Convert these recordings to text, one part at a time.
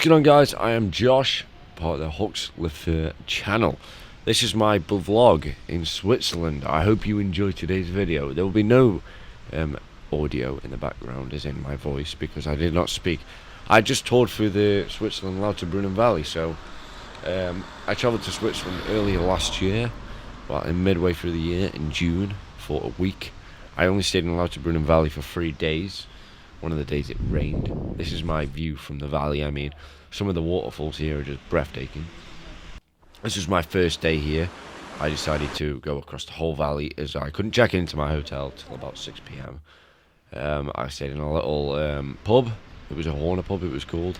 going on, guys? I am Josh, part of the Hooks Lifer channel. This is my vlog in Switzerland. I hope you enjoy today's video. There will be no audio in the background as in my voice because I did not speak. I just toured through the Switzerland Lauterbrunnen Valley, so I travelled to Switzerland earlier last year, well, in midway through the year, in June, for a week. I only stayed in Lauterbrunnen Valley for 3 days. One of the days it rained. This is my view from the valley. I mean, some of the waterfalls here are just breathtaking. This was my first day here. I decided to go across the whole valley as I couldn't check into my hotel till about 6 p.m. I stayed in a little pub. It was a Horner pub, it was called.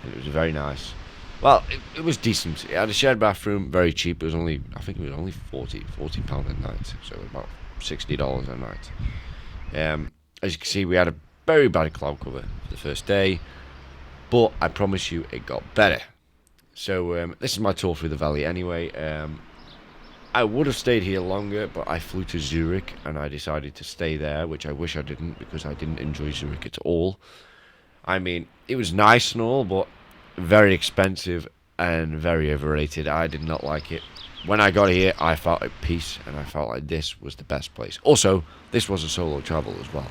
And it was very nice. Well, it was decent. It had a shared bathroom, very cheap. It was only, I think it was only £40 a night. So about $60 a night. As you can see, we had a very bad cloud cover for the first day, but I promise you it got better. So this is my tour through the valley anyway. I would have stayed here longer, but I flew to Zurich and I decided to stay there, which I wish I didn't because I didn't enjoy Zurich at all. I mean, it was nice and all, but very expensive and very overrated. I did not like it. When I got here, I felt at peace and I felt like this was the best place. Also, this was a solo travel as well.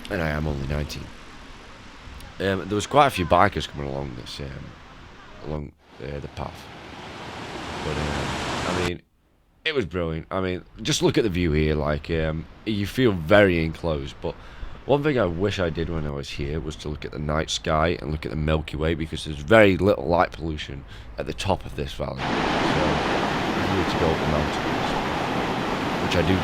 And I am only 19. There was quite a few bikers coming along this, the path. But I mean, it was brilliant. I mean, just look at the view here. Like, you feel very enclosed. But one thing I wish I did when I was here was to look at the night sky and look at the Milky Way, because there's very little light pollution at the top of this valley. So if you were to go up the mountains, which I do.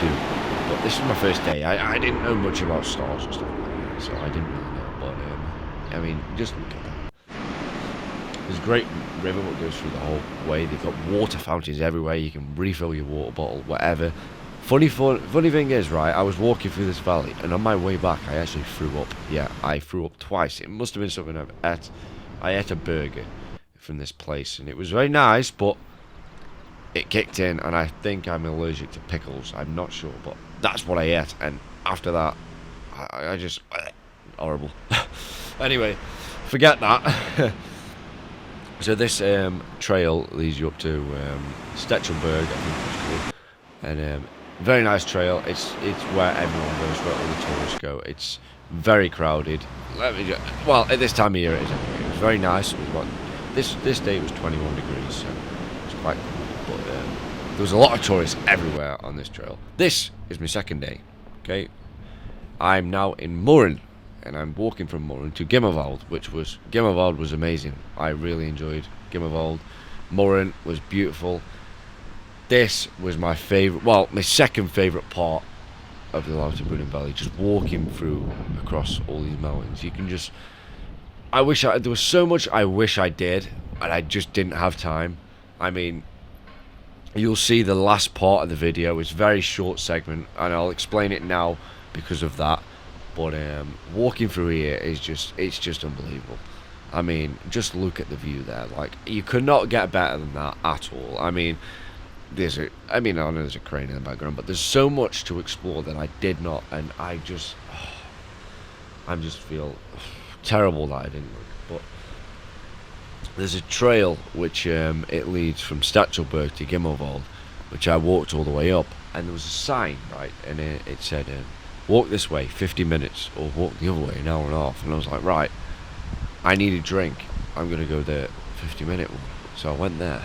But this is my first day. I didn't know much about stars and stuff like that, so I didn't really know. But I mean, just look at that. There's a great river that goes through the whole way. They've got water fountains everywhere. You can refill your water bottle, whatever. Funny thing is, right? I was walking through this valley, and on my way back, I actually threw up. Yeah, I threw up twice. It must have been something I ate. I ate a burger from this place, and it was very nice, but it kicked in, and I think I'm allergic to pickles. I'm not sure, but that's what I ate, and after that, I just horrible. Anyway, forget that. So this trail leads you up to Stechelberg, I think it's called, and very nice trail. It's where everyone goes, where all the tourists go. It's very crowded. Well, at this time of year it is anyway. It was very nice. It was about, this day it was 21 degrees, so it's quite cool. But there was a lot of tourists everywhere on this trail. This is my second day. Okay, I'm now in Murren, and I'm walking from Murren to Gimmelwald, Gimmelwald was amazing. I really enjoyed Gimmelwald. Murren was beautiful. This was my favorite, well, my second favorite part of the Lauterbrunnen Valley. Just walking through across all these mountains. You can just, there was so much I wish I did, and I just didn't have time. I mean, you'll see the last part of the video. It's a very short segment, and I'll explain it now because of that. But walking through here is it's just unbelievable. I mean, just look at the view there. Like, you could not get better than that at all. I mean, I know there's a crane in the background, but there's so much to explore that I did not, and I just feel terrible that I didn't look. But there's a trail which it leads from Stechelberg to Gimmelwald, which I walked all the way up, and there was a sign, right, and it said walk this way 50 minutes or walk the other way an hour and a half, and I was like, right, I need a drink, I'm gonna go the 50-minute one. So I went there.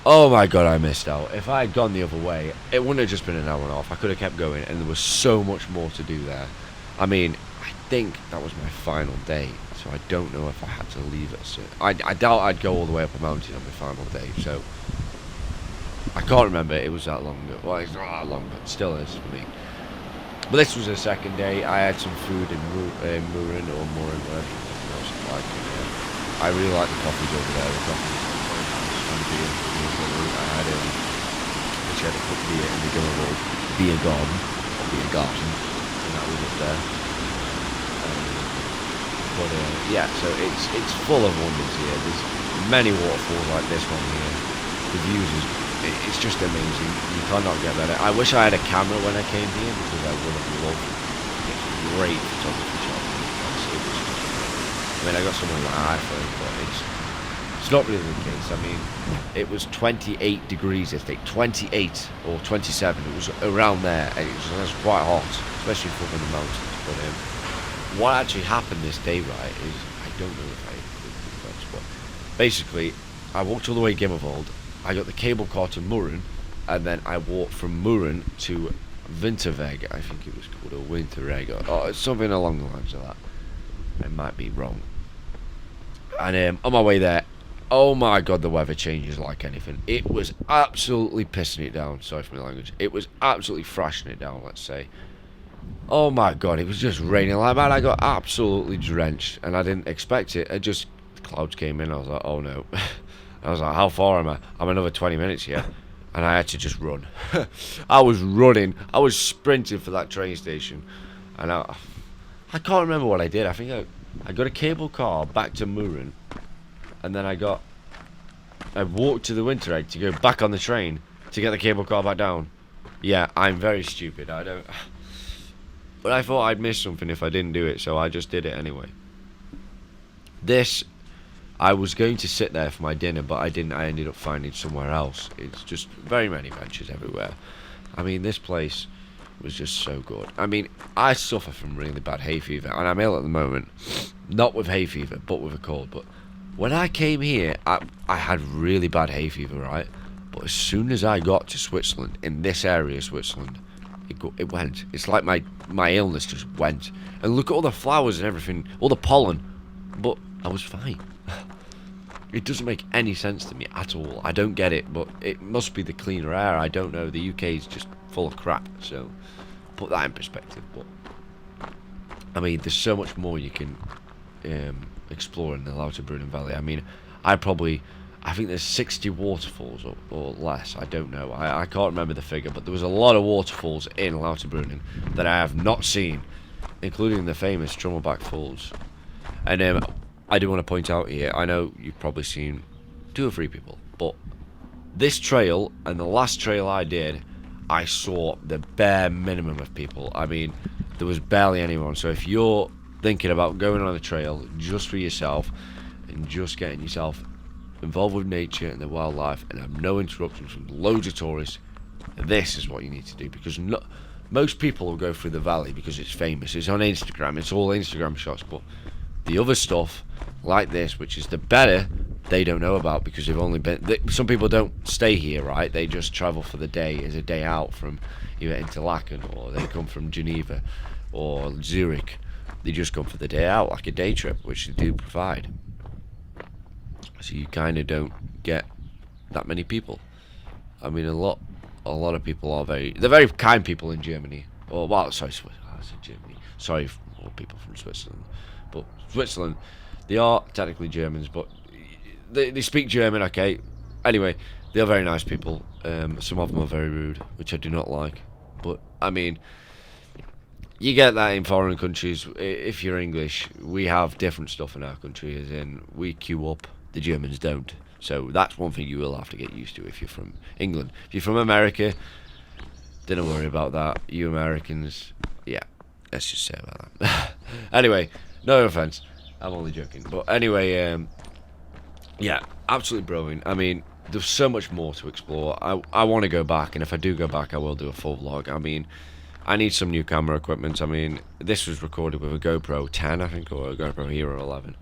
Oh my god, I missed out. If I had gone the other way, it wouldn't have just been an hour and a half. I could have kept going, and there was so much more to do there. I mean, I think that was my final day, so I don't know if I had to leave it. So I doubt I'd go all the way up a mountain on my final day, so I can't remember. It was that long ago. Well, it's not that long, but it still is for me. But this was the second day. I had some food in Murren, whatever you pronounce it like. I really like the coffees over there. The coffee and beer. I had a quick beer in the Gimmelwald beer garden, and that was up there. But yeah, so it's full of wonders here. There's many waterfalls like this one here. The views it's just amazing. You cannot get better. I wish I had a camera when I came here because I would have loved to get great photography shots. I mean, I got someone on my iPhone, but it's not really the case. I mean, it was 28 degrees yesterday, 28 or 27. It was around there, and it was quite hot, especially from the mountains. But what actually happened this day, right, is I don't know if I included the photos, but basically, I walked all the way to Gimmelwald. I got the cable car to Murren, and then I walked from Murren to Winteregg. I think it was called a Winteregg, or something along the lines of that. I might be wrong. And on my way there, oh my god, the weather changes like anything. It was absolutely pissing it down. Sorry for my language. It was absolutely thrashing it down, let's say. Oh my god, it was just raining like that. I got absolutely drenched, and I didn't expect it. The clouds came in. I was like, oh no. I was like, how far am I? I'm another 20 minutes here. And I had to just run. I was running. I was sprinting for that train station. And I can't remember what I did. I think I got a cable car back to Murren. And then I walked to the Winteregg to go back on the train to get the cable car back down. Yeah, I'm very stupid. But I thought I'd miss something if I didn't do it, so I just did it anyway. I was going to sit there for my dinner, but I didn't. I ended up finding somewhere else. It's just very many benches everywhere. I mean, this place was just so good. I mean, I suffer from really bad hay fever, and I'm ill at the moment. Not with hay fever, but with a cold. But when I came here, I had really bad hay fever, right? But as soon as I got to Switzerland, in this area of Switzerland, it went. It's like my illness just went. And look at all the flowers and everything, all the pollen. But I was fine. It doesn't make any sense to me at all. I don't get it, but it must be the cleaner air. I don't know. The UK is just full of crap. So put that in perspective. But I mean, there's so much more you can explore in the Lauterbrunnen Valley. I mean, I think there's 60 waterfalls or less. I don't know. I can't remember the figure, but there was a lot of waterfalls in Lauterbrunnen that I have not seen, including the famous Staubbach Falls. And I do want to point out here, I know you've probably seen 2 or 3 people, but this trail and the last trail I did, I saw the bare minimum of people. I mean, there was barely anyone. So if you're thinking about going on a trail just for yourself and just getting yourself involved with nature and the wildlife and have no interruptions from loads of tourists, this is what you need to do, because most people will go through the valley because it's famous. It's on Instagram. It's all Instagram shots, but the other stuff like this, which is the better, they don't know about because they've only been. Some people don't stay here, right? They just travel for the day as a day out from either Interlaken, or they come from Geneva or Zurich. They just come for the day out, like a day trip, which they do provide. So you kind of don't get that many people. I mean, a lot of people they're very kind people in Germany. Or well, sorry, I said Germany. Sorry for all people from Switzerland. But Switzerland, they are technically Germans, but they speak German, okay. Anyway, they are very nice people. Some of them are very rude, which I do not like. But, I mean, you get that in foreign countries. If you're English, we have different stuff in our country, as in we queue up, the Germans don't. So that's one thing you will have to get used to if you're from England. If you're from America, don't worry about that. You Americans, yeah, let's just say about that. Anyway, no offense, I'm only joking. But anyway, yeah, absolutely brilliant. I mean, there's so much more to explore. I want to go back, and if I do go back, I will do a full vlog. I mean, I need some new camera equipment. I mean, this was recorded with a GoPro 10, I think, or a GoPro Hero 11.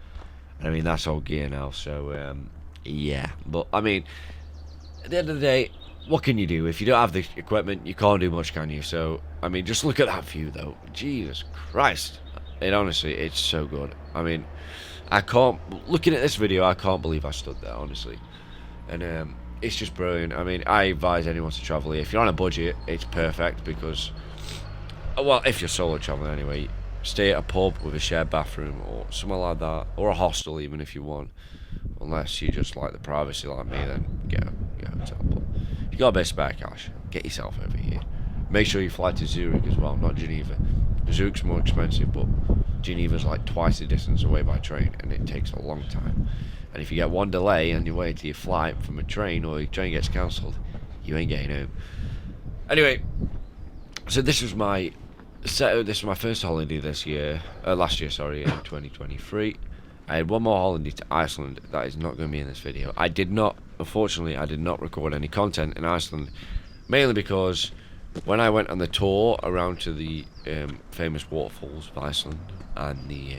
And I mean, that's all gear now, so, yeah. But, I mean, at the end of the day, what can you do? If you don't have the equipment, you can't do much, can you? So, I mean, just look at that view, though. Jesus Christ. Honestly, it's so good. I mean, looking at this video, I can't believe I stood there, honestly. And it's just brilliant. I mean, I advise anyone to travel here. If you're on a budget, it's perfect because, well, if you're solo traveling anyway, stay at a pub with a shared bathroom or somewhere like that, or a hostel even if you want. Unless you just like the privacy like me, then get a hotel. But if you got a bit of spare cash, get yourself over here. Make sure you fly to Zurich as well, not Geneva. Zurich's more expensive, but Geneva's like twice the distance away by train, and it takes a long time. And if you get one delay on your way to your flight from a train, or your train gets cancelled, you ain't getting home. Anyway, so this was my first holiday last year, sorry, in 2023. I had one more holiday to Iceland that is not going to be in this video. Unfortunately, I did not record any content in Iceland, mainly because when I went on the tour around to the famous waterfalls of Iceland and the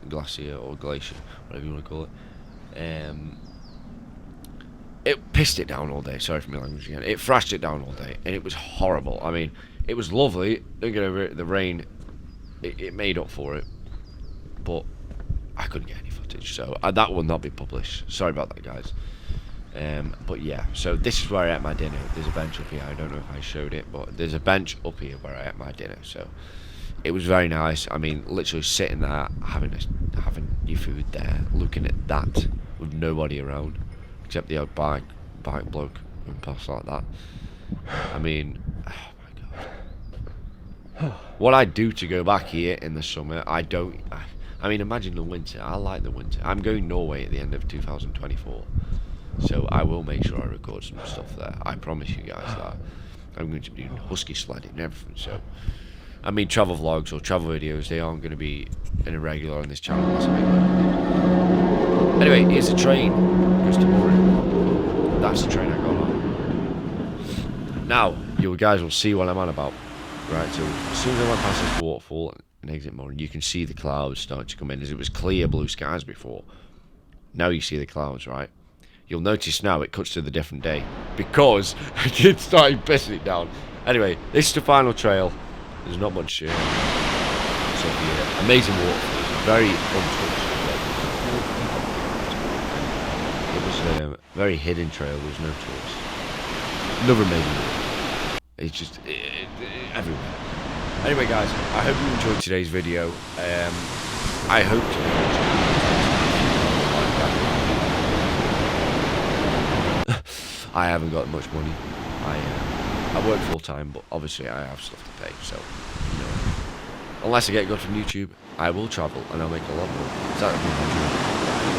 glacier, whatever you want to call it, it pissed it down all day. Sorry for my language again. It thrashed it down all day, and it was horrible. I mean, it was lovely. Don't get over it. The rain, it made up for it, but I couldn't get any footage, so that will not be published. Sorry about that, guys. But yeah, so this is where I ate my dinner. There's a bench up here. I don't know if I showed it, but there's a bench up here where I ate my dinner. So it was very nice. I mean, literally sitting there, having your food there, looking at that with nobody around except the old bike bloke and past like that. I mean, oh my god. What I do to go back here in the summer, I mean, imagine the winter. I like the winter. I'm going Norway at the end of 2024. So I will make sure I record some stuff there. I promise you guys that. I'm going to be doing husky sledding and everything. So, I mean, travel vlogs or travel videos, they aren't going to be in a regular on this channel. Anyway, here's the train. Goes to Murren. That's the train I got on. Now, you guys will see what I'm on about. Right, so as soon as I went past this waterfall and exit Murren, you can see the clouds starting to come in, as it was clear blue skies before. Now you see the clouds, right? You'll notice now it cuts to the different day because I did start pissing it down. Anyway, this is the final trail. There's not much so the amazing waterfalls, very untouched. It was a very hidden trail. There was no tourists. Another amazing waterfall. It's just everywhere. Anyway, guys, I hope you enjoyed today's video. I hope to. I haven't got much money. I work full time, but obviously I have stuff to pay. So, you know, unless I get good from YouTube, I will travel and I'll make a lot more. Anyway,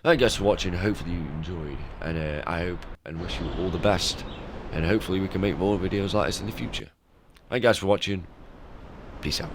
thank you guys for watching. Hopefully you enjoyed, and I hope and wish you all the best. And hopefully we can make more videos like this in the future. Thank you guys for watching. Peace out.